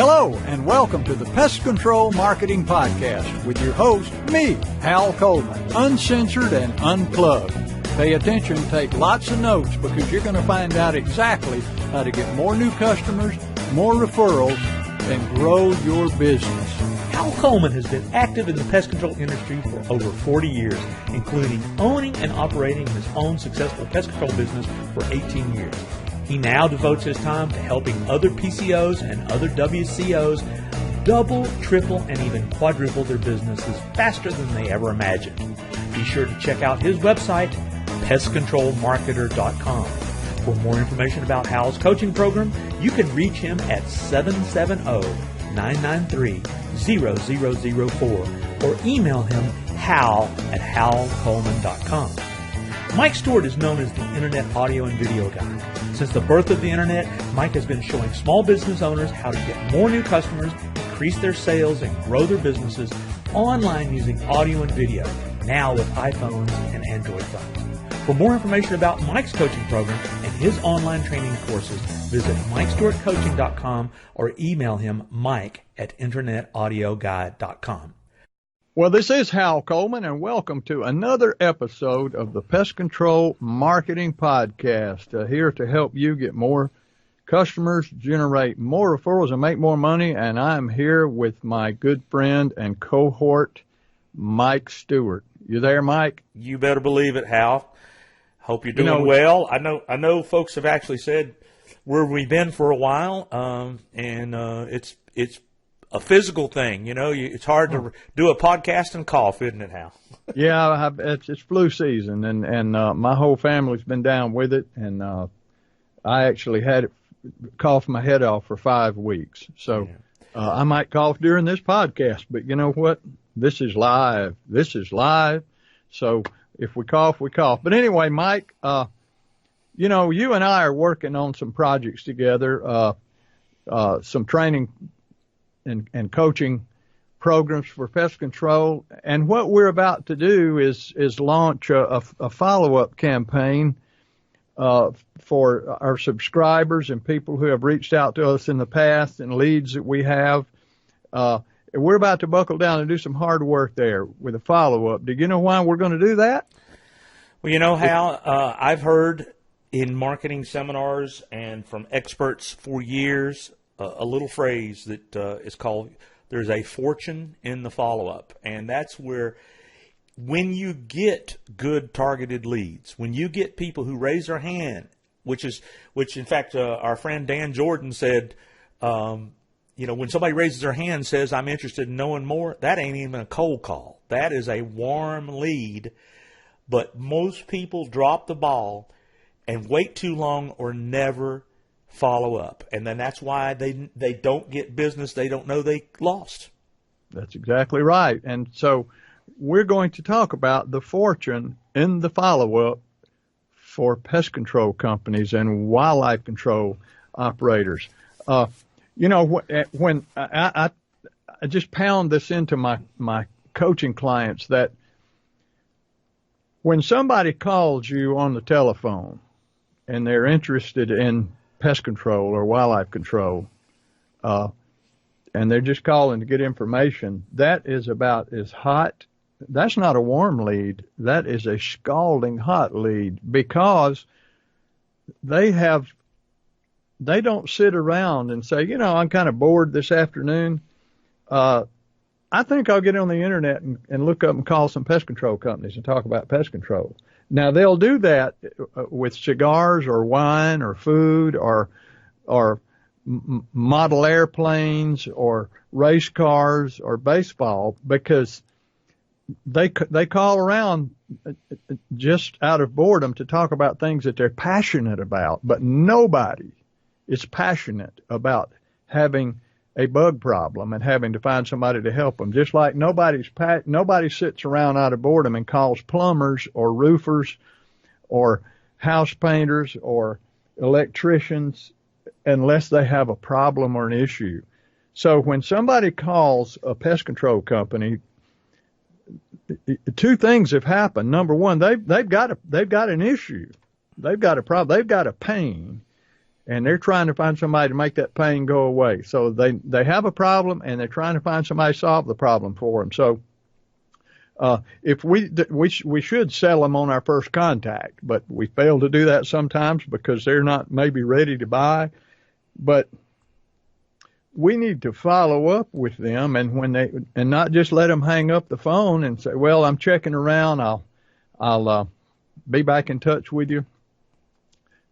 Hello, and welcome to the Pest Control Marketing Podcast with your host, me, Hal Coleman, uncensored and unplugged. Pay attention, take lots of notes, because you're going to find out exactly how to get more new customers, more referrals, and grow your business. Hal Coleman has been active in the pest control industry for over 40 years, including owning and operating his own successful pest control business for 18 years. He now devotes his time to helping other PCOs and other WCOs double, triple, and even quadruple their businesses faster than they ever imagined. Be sure to check out his website, pestcontrolmarketer.com. For more information about Hal's coaching program, you can reach him at 770-993-0004 or email him hal@halcoleman.com. Mike Stewart is known as the Internet audio and video guy. Since the birth of the Internet, Mike has been showing small business owners how to get more new customers, increase their sales, and grow their businesses online using audio and video, now with iPhones and Android phones. For more information about Mike's coaching program and his online training courses, visit MikeStewartCoaching.com or email him mike@internetaudioguide.com. Well, this is Hal Coleman, and welcome to another episode of the Pest Control Marketing Podcast, here to help you get more customers, generate more referrals, and make more money. And I'm here with my good friend and cohort, Mike Stewart. You there, Mike? You better believe it, Hal. Hope you're doing well. I know folks have actually said where we've been for a while, and it's a physical thing. You know, it's hard to do a podcast and cough, isn't it, Hal? Yeah, it's flu season, and my whole family's been down with it, and I actually had it cough my head off for 5 weeks. So I might cough during this podcast, but you know what? This is live. So if we cough, we cough. But anyway, Mike, you know, you and I are working on some projects together, some training and coaching programs for pest control. And what we're about to do is launch a follow-up campaign for our subscribers and people who have reached out to us in the past and leads that we have. We're about to buckle down and do some hard work there with a follow-up. Do you know why we're going to do that? Well, you know, Hal, I've heard in marketing seminars and from experts for years a little phrase that is called, there's a fortune in the follow-up. And that's where when you get good targeted leads, when you get people who raise their hand, which in fact our friend Dan Jordan said, you know, when somebody raises their hand and says, I'm interested in knowing more, that ain't even a cold call. That is a warm lead. But most people drop the ball and wait too long or never follow up. And then that's why they don't get business. They don't know they lost. That's exactly right. And so we're going to talk about the fortune in the follow-up for pest control companies and wildlife control operators. You know, when I just pound this into my coaching clients, that when somebody calls you on the telephone and they're interested in pest control or wildlife control, and they're just calling to get information, that is about as hot. That's not a warm lead. That is a scalding hot lead, because they don't sit around and say, you know, I'm kind of bored this afternoon. I think I'll get on the internet and look up and call some pest control companies and talk about pest control. Now, they'll do that with cigars or wine or food or model airplanes or race cars or baseball, because they call around just out of boredom to talk about things that they're passionate about. But nobody is passionate about having a bug problem and having to find somebody to help them. Just like nobody sits around out of boredom and calls plumbers or roofers or house painters or electricians unless they have a problem or an issue. So when somebody calls a pest control company, two things have happened. Number one, they've got an issue. They've got a problem. They've got a pain. and they're trying to find somebody to make that pain go away. So they have a problem, and they're trying to find somebody to solve the problem for them. So if we should sell them on our first contact, but we fail to do that sometimes because they're not maybe ready to buy. But we need to follow up with them, and not just let them hang up the phone and say, "Well, I'm checking around. I'll be back in touch with you."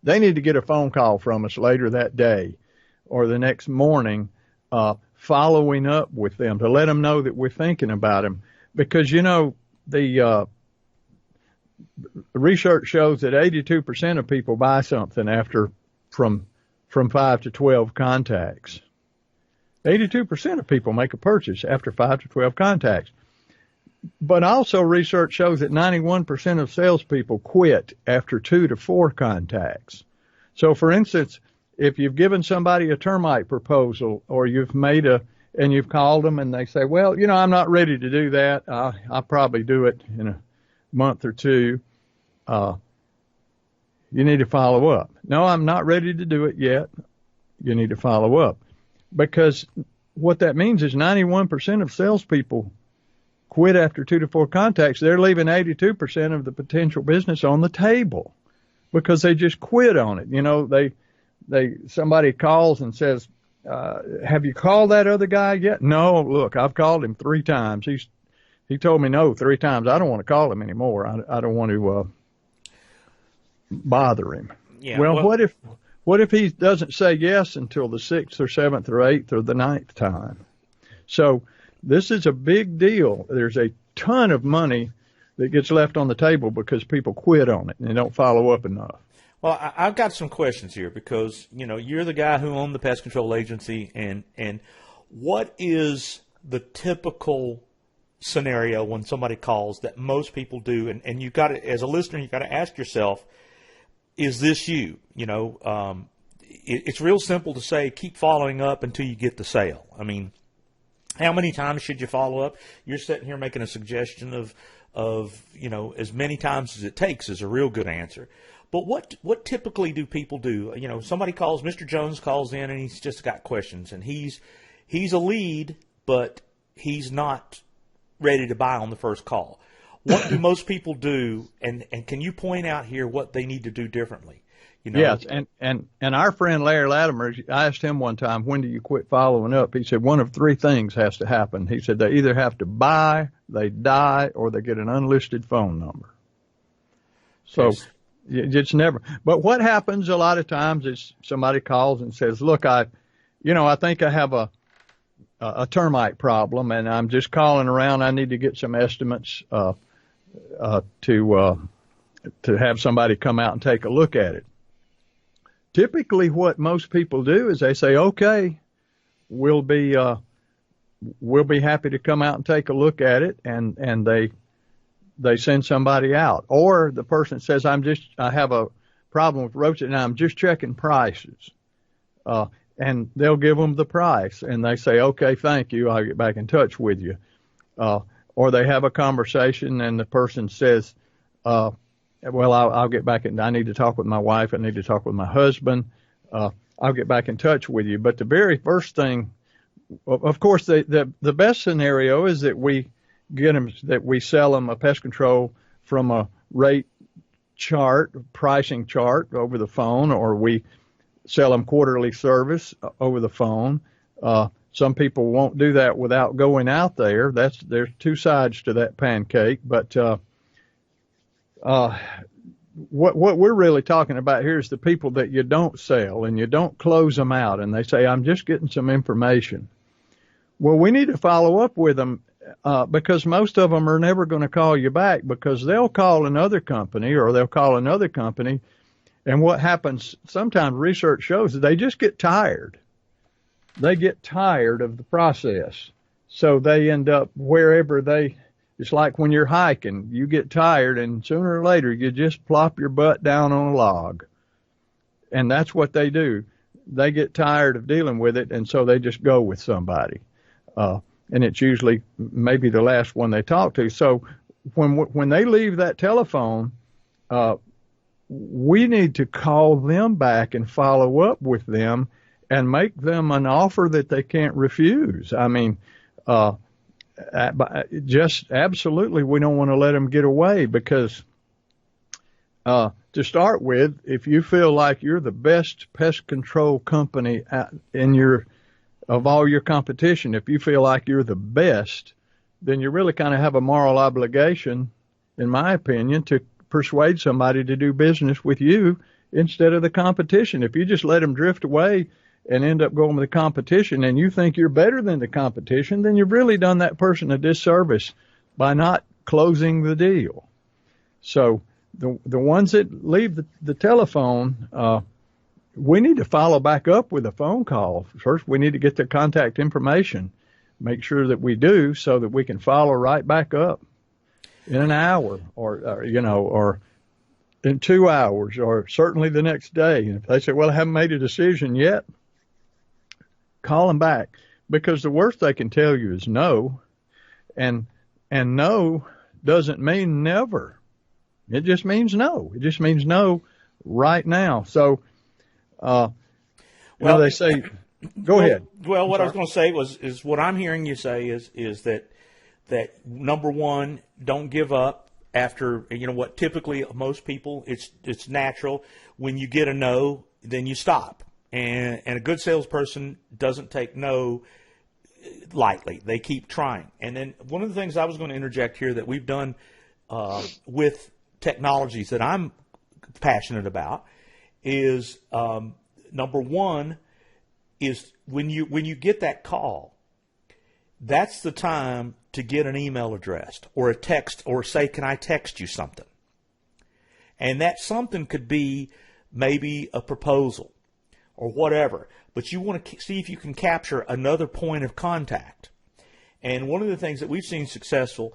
They need to get a phone call from us later that day or the next morning, following up with them to let them know that we're thinking about them. Because, the research shows that 82% of people buy something after from 5 to 12 contacts. 82% of people make a purchase after 5 to 12 contacts. But also research shows that 91% of salespeople quit after 2 to 4 contacts. So, for instance, if you've given somebody a termite proposal, or you've and you've called them and they say, "Well, I'm not ready to do that. I'll probably do it in a month or two." You need to follow up. "No, I'm not ready to do it yet." You need to follow up. Because what that means is 91% of salespeople quit after 2 to 4 contacts. They're leaving 82% of the potential business on the table because they just quit on it. Somebody calls and says, "Have you called that other guy yet?" "No, look, I've called him 3 times. He told me no 3 times. I don't want to call him anymore. I don't want to bother him." Yeah, well, what if he doesn't say yes until the 6th or 7th or 8th or the 9th time? So this is a big deal. There's a ton of money that gets left on the table because people quit on it and they don't follow up enough. Well, I've got some questions here because, you're the guy who owned the pest control agency, and what is the typical scenario when somebody calls that most people do? And you've got to, as a listener, you've got to ask yourself, is this you? It's real simple to say, keep following up until you get the sale. I mean, how many times should you follow up? You're sitting here making a suggestion of as many times as it takes is a real good answer. But what typically do people do? Somebody calls, Mr. Jones calls in, and he's just got questions, and he's a lead, but he's not ready to buy on the first call. What do most people do, and can you point out here what they need to do differently? Yes, and our friend Larry Latimer, I asked him one time, "When do you quit following up?" He said, "One of 3 things has to happen." He said, "They either have to buy, they die, or they get an unlisted phone number." So it's never. But what happens a lot of times is somebody calls and says, "Look, I think I have a termite problem, and I'm just calling around. I need to get some estimates to have somebody come out and take a look at it." Typically, what most people do is they say, "Okay, we'll be happy to come out and take a look at it," and they send somebody out. Or the person says, "I have a problem with roaches, and I'm just checking prices," and they'll give them the price, and they say, "Okay, thank you. I'll get back in touch with you." Or they have a conversation, and the person says, "Well, I'll get back in. I need to talk with my wife. I need to talk with my husband. I'll get back in touch with you." But the very first thing, of course, the best scenario is that we sell them a pest control from a rate chart, pricing chart over the phone, or we sell them quarterly service over the phone. Some people won't do that without going out there. There's 2 sides to that pancake, but what we're really talking about here is the people that you don't sell and you don't close them out, and they say, "I'm just getting some information." Well, we need to follow up with them because most of them are never going to call you back, because they'll call another company, and what happens sometimes, research shows that they just get tired. They get tired of the process, so they end up wherever it's like when you're hiking, you get tired, and sooner or later you just plop your butt down on a log. And that's what they do. They get tired of dealing with it, and so they just go with somebody. And it's usually maybe the last one they talk to. So when they leave that telephone, we need to call them back and follow up with them and make them an offer that they can't refuse. I mean, just absolutely, we don't want to let them get away because, to start with, if you feel like you're the best pest control company of all your competition, if you feel like you're the best, then you really kind of have a moral obligation, in my opinion, to persuade somebody to do business with you instead of the competition. If you just let them drift away and end up going with the competition and you think you're better than the competition, then you've really done that person a disservice by not closing the deal. So the ones that leave the telephone, we need to follow back up with a phone call. First, we need to get their contact information, make sure that we do so that we can follow right back up in an hour or in 2 hours or certainly the next day. And if they say, well, I haven't made a decision yet, call them back, because the worst they can tell you is no. And no doesn't mean never. It just means no. It just means no right now. So, they say, go ahead. Well, what I was going to say is what I'm hearing you say is that number one, don't give up after, what typically most people, it's natural. When you get a no, then you stop. And a good salesperson doesn't take no lightly. They keep trying. And then one of the things I was going to interject here that we've done with technologies that I'm passionate about is number one is when you get that call, that's the time to get an email address or a text or say, can I text you something? And that something could be maybe a proposal or whatever, but you want to see if you can capture another point of contact. And one of the things that we've seen successful,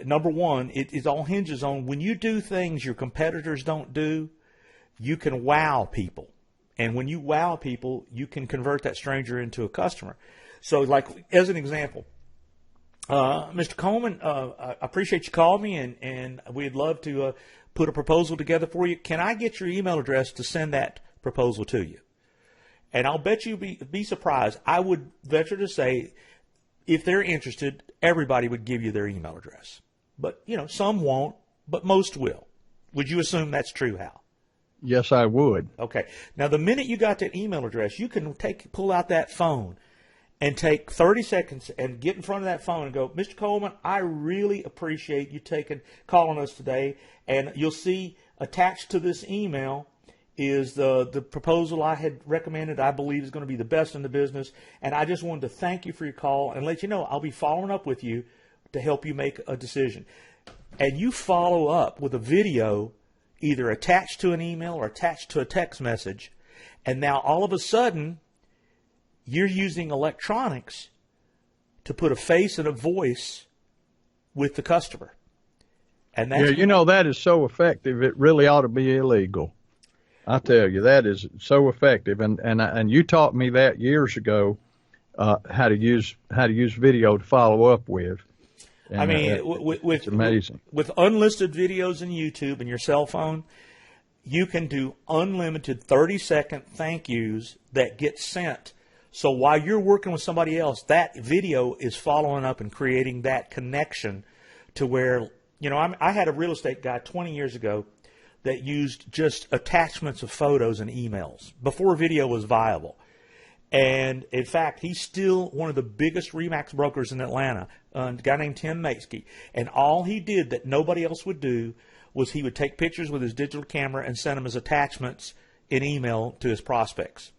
number one, it all hinges on when you do things your competitors don't do, you can wow people. And when you wow people, you can convert that stranger into a customer. So like, as an example, Mr. Coleman, I appreciate you calling me, and we'd love to put a proposal together for you. Can I get your email address to send that proposal to you? And I'll bet you be surprised. I would venture to say, if they're interested, everybody would give you their email address. But, some won't, but most will. Would you assume that's true, Hal? Yes, I would. Okay. Now, the minute you got that email address, you can pull out that phone and take 30 seconds and get in front of that phone and go, Mr. Coleman, I really appreciate you calling us today. And you'll see attached to this email is the proposal I had recommended, I believe is going to be the best in the business. And I just wanted to thank you for your call and let you know I'll be following up with you to help you make a decision. And you follow up with a video either attached to an email or attached to a text message. And now all of a sudden, you're using electronics to put a face and a voice with the customer. And that's that is so effective, it really ought to be illegal. I tell you, that is so effective, and you taught me that years ago, how to use video to follow up with. And, it's amazing. With unlisted videos in YouTube and your cell phone, you can do unlimited 30-second thank yous that get sent. So while you're working with somebody else, that video is following up and creating that connection to where, I had a real estate guy 20 years ago that used just attachments of photos and emails before video was viable. And, in fact, he's still one of the biggest RE/MAX brokers in Atlanta, a guy named Tim Maskey. And all he did that nobody else would do was he would take pictures with his digital camera and send them as attachments in email to his prospects,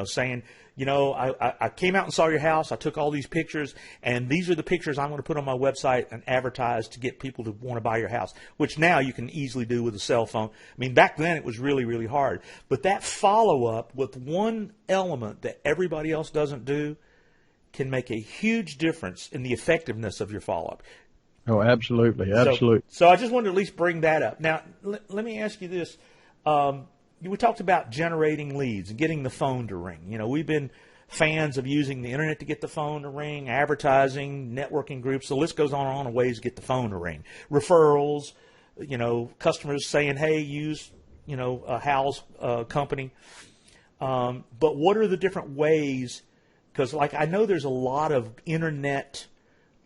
saying, I came out and saw your house. I took all these pictures, and these are the pictures I'm going to put on my website and advertise to get people to want to buy your house, which now you can easily do with a cell phone. I mean, back then it was really, really hard. But that follow-up with one element that everybody else doesn't do can make a huge difference in the effectiveness of your follow-up. Oh, absolutely, absolutely. So I just wanted to at least bring that up. Now, let me ask you this. We talked about generating leads and getting the phone to ring. We've been fans of using the internet to get the phone to ring, advertising, networking groups. The list goes on of ways to get the phone to ring. Referrals, customers saying, hey, use Hal's company. But what are the different ways? Because, like, I know there's a lot of internet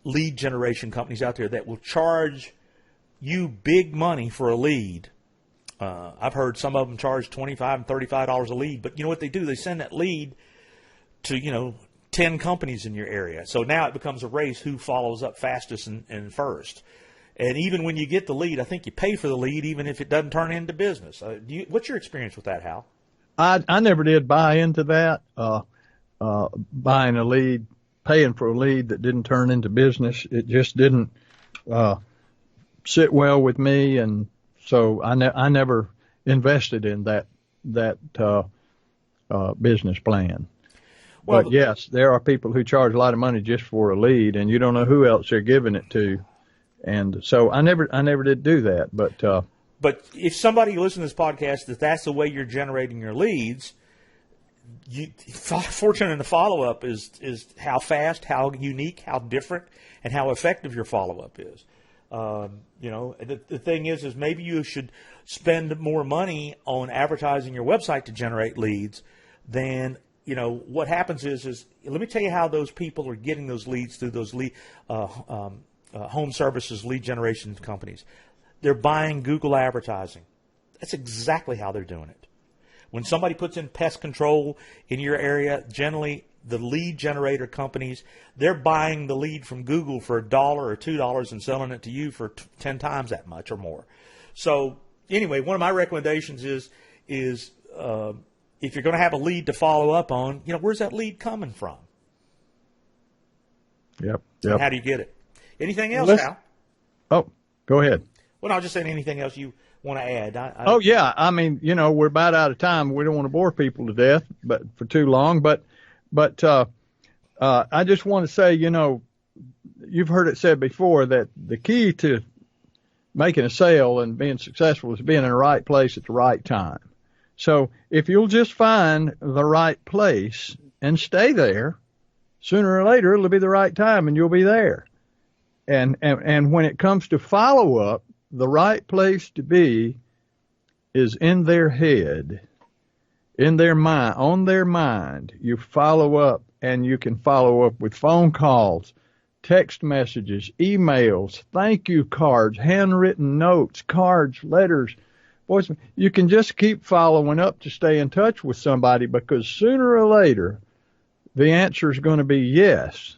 lead generation companies out there that will charge you big money for a lead. I've heard some of them charge $25 and $35 a lead. But you know what they do? They send that lead to, 10 companies in your area. So now it becomes a race who follows up fastest and first. And even when you get the lead, I think you pay for the lead even if it doesn't turn into business. What's your experience with that, Hal? I never did buy into that, buying a lead, paying for a lead that didn't turn into business. It just didn't sit well with me, and so I never invested in that business plan. Well, but yes, there are people who charge a lot of money just for a lead, and you don't know who else they're giving it to. And so I never did do that. But if somebody listens to this podcast, that's the way you're generating your leads, fortune in the follow-up is how fast, how unique, how different, and how effective your follow-up is. The thing is maybe you should spend more money on advertising your website to generate leads than, what happens is let me tell you how those people are getting those leads through those home services lead generation companies. They're buying Google advertising. That's exactly how they're doing it. When somebody puts in pest control in your area, generally the lead generator companies, they're buying the lead from Google for $1 or $2 and selling it to you for 10 times that much or more. So anyway, one of my recommendations is if you're going to have a lead to follow up on, where's that lead coming from? Yep. And how do you get it? Anything else, Hal? Oh, go ahead. Well, I'll just say anything else you want to add. Yeah. I mean, we're about out of time. We don't want to bore people to death, but for too long. But I just want to say, you've heard it said before that the key to making a sale and being successful is being in the right place at the right time. So if you'll just find the right place and stay there, sooner or later it'll be the right time and you'll be there. And when it comes to follow-up, the right place to be is in their head, in their mind, on their mind. You follow up, and you can follow up with phone calls, text messages, emails, thank you cards, handwritten notes, cards, letters, voice. You can just keep following up to stay in touch with somebody, because sooner or later, the answer is going to be yes.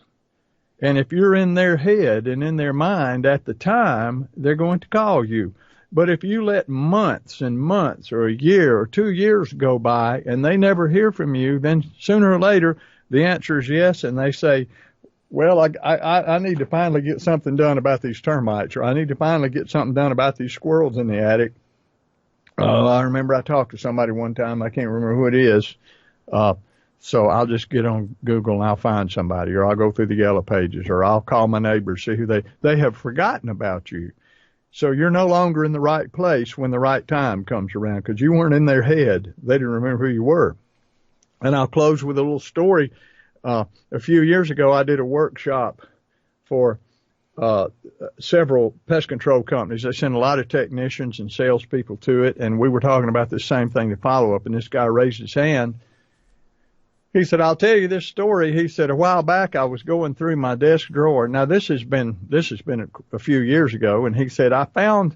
And if you're in their head and in their mind at the time, they're going to call you. But if you let months and months or a year or 2 years go by and they never hear from you, then sooner or later the answer is yes. And they say, well, I need to finally get something done about these termites, or I need to finally get something done about these squirrels in the attic. I remember I talked to somebody one time. I can't remember who it is. So I'll just get on Google and I'll find somebody, or I'll go through the yellow pages, or I'll call my neighbors, see who they have forgotten about you. So you're no longer in the right place when the right time comes around, because you weren't in their head. They didn't remember who you were. And I'll close with a little story. A few years ago, I did a workshop for several pest control companies. They sent a lot of technicians and salespeople to it, and we were talking about the same thing, the follow-up, and this guy raised his hand. He said, I'll tell you this story. He said, a while back I was going through my desk drawer. Now this has been a few years ago. And he said, I found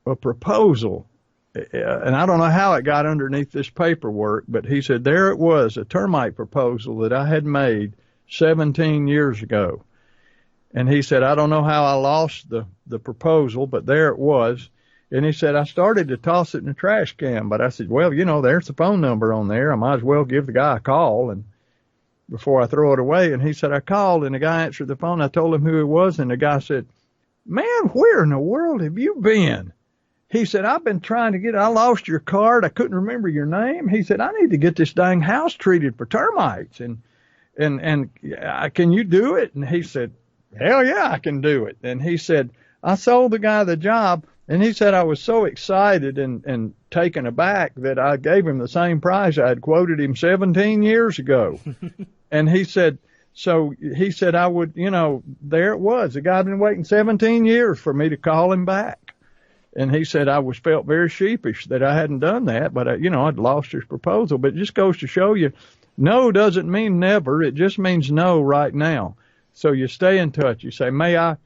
a proposal, and I don't know how it got underneath this paperwork, but he said, there it was, a termite proposal that I had made 17 years ago. And he said, I don't know how I lost the proposal, but there it was. And he said, I started to toss it in the trash can, but I said, well, there's the phone number on there. I might as well give the guy a call and before I throw it away. And he said, I called, and the guy answered the phone. I told him who it was, and the guy said, man, where in the world have you been? He said, I've been trying to I lost your card. I couldn't remember your name. He said, I need to get this dang house treated for termites. And can you do it? And he said, hell yeah, I can do it. And he said, I sold the guy the job. And he said, I was so excited and taken aback that I gave him the same price I had quoted him 17 years ago. And he said, I would, there it was. The guy had been waiting 17 years for me to call him back. And he said, I felt very sheepish that I hadn't done that, but I'd lost his proposal. But it just goes to show you, no doesn't mean never. It just means no right now. So you stay in touch. You say, may I,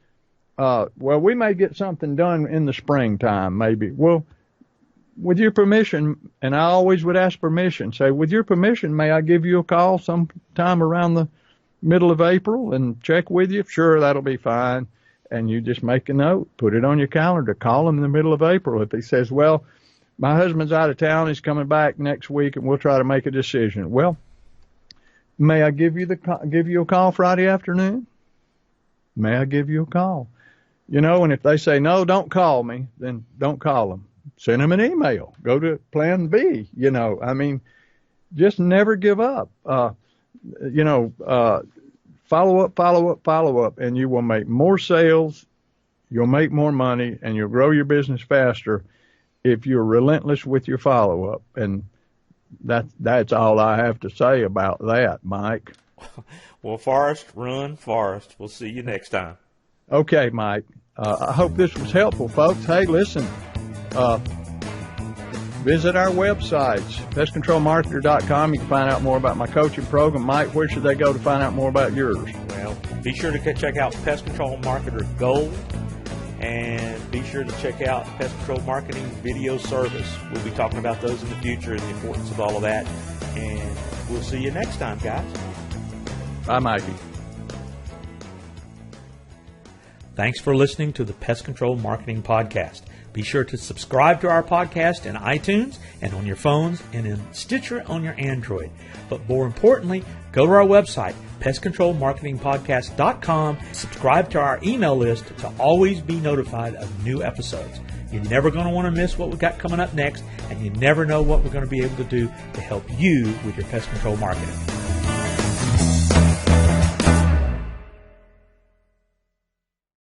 well, we may get something done in the springtime, maybe. Well, with your permission, and I always would ask permission, say, with your permission, may I give you a call sometime around the middle of April and check with you? Sure, that'll be fine. And you just make a note, put it on your calendar, call him in the middle of April. If he says, well, my husband's out of town, he's coming back next week, and we'll try to make a decision. Well, may I give you a call Friday afternoon? May I give you a call? And if they say, no, don't call me, then don't call them. Send them an email. Go to plan B. Just never give up. Follow up, and you will make more sales, you'll make more money, and you'll grow your business faster if you're relentless with your follow-up. And that's all I have to say about that, Mike. Well, Forrest, run, Forrest. We'll see you next time. Okay, Mike. I hope this was helpful, folks. Hey, listen, visit our websites, pestcontrolmarketer.com. You can find out more about my coaching program. Mike, where should they go to find out more about yours? Well, be sure to check out Pest Control Marketer Gold, and be sure to check out Pest Control Marketing Video Service. We'll be talking about those in the future and the importance of all of that. And we'll see you next time, guys. Bye, Mikey. Thanks for listening to the Pest Control Marketing Podcast. Be sure to subscribe to our podcast in iTunes and on your phones and in Stitcher on your Android. But more importantly, go to our website, pestcontrolmarketingpodcast.com. Subscribe to our email list to always be notified of new episodes. You're never going to want to miss what we've got coming up next, and you never know what we're going to be able to do to help you with your pest control marketing.